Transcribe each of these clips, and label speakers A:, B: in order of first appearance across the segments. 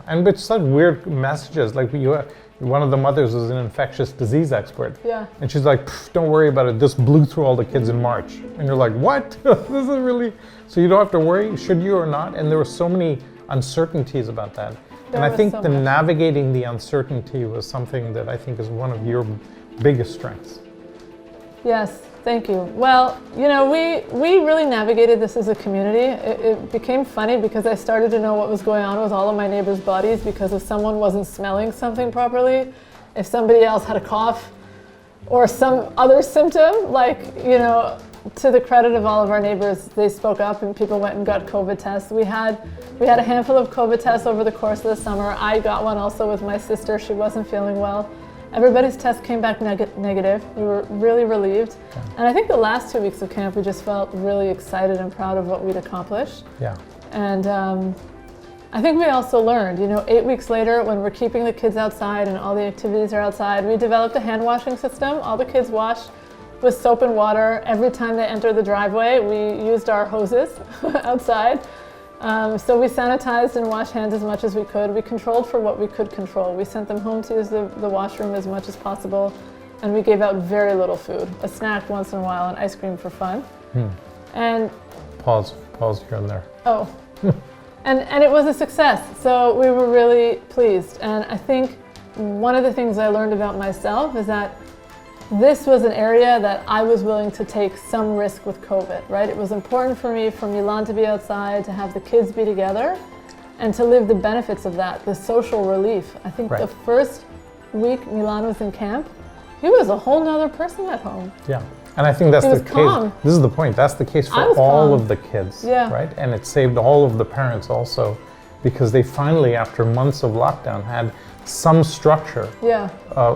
A: And with such weird messages, like one of the mothers is an infectious disease expert.
B: Yeah.
A: And she's like, don't worry about it. This blew through all the kids in March. And you're like, what? This is really, so you don't have to worry, should you or not? And there were so many uncertainties about that. And I think
B: so
A: the
B: much.
A: navigating the uncertainty was something that I think is one of your biggest strengths.
B: Yes, thank you. Well, you know, we really navigated this as a community. It became funny because I started to know what was going on with all of my neighbors' bodies, because if someone wasn't smelling something properly, if somebody else had a cough or some other symptom, like, you know, to the credit of all of our neighbors, they spoke up and people went and got COVID tests. We had a handful of COVID tests over the course of the summer. I got one also with my sister. She wasn't feeling well. Everybody's test came back negative. We were really relieved.
A: Yeah.
B: And I think the last 2 weeks of camp, we just felt really excited and proud of what we'd accomplished.
A: Yeah.
B: And I think we also learned, you know, 8 weeks later, when we're keeping the kids outside and all the activities are outside, we developed a hand washing system. All the kids wash with soap and water. Every time they enter the driveway, we used our hoses outside. So we sanitized and washed hands as much as we could. We controlled for what we could control. We sent them home to use the washroom as much as possible, and we gave out very little food. A snack once in a while and ice cream for fun. And
A: Pause here and there.
B: oh, and it was a success. So we were really pleased. And I think one of the things I learned about myself is that this was an area that I was willing to take some risk with COVID, right? It was important for me, for Milan to be outside, to have the kids be together, and to live the benefits of that, the social relief. I think the first week Milan was in camp, he was a whole nother person at home.
A: Yeah, and I think that's the
B: calm.
A: case. This is the point. That's the case for all of the kids, right? And it saved all of the parents also, because they finally, after months of lockdown, had some structure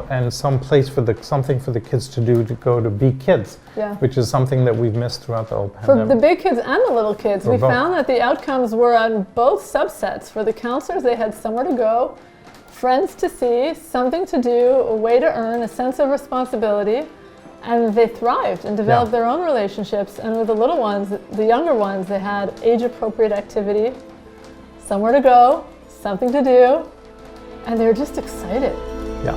A: and some place for something for the kids to do, to go to be kids, which is something that we've missed throughout the whole pandemic.
B: For the big kids and the little kids, we found that the outcomes were on both subsets. For the counselors, they had somewhere to go, friends to see, something to do, a way to earn, a sense of responsibility, and they thrived and developed their own relationships. And with the little ones, the younger ones, they had age-appropriate activity, somewhere to go, something to do, and they're just excited.
A: Yeah.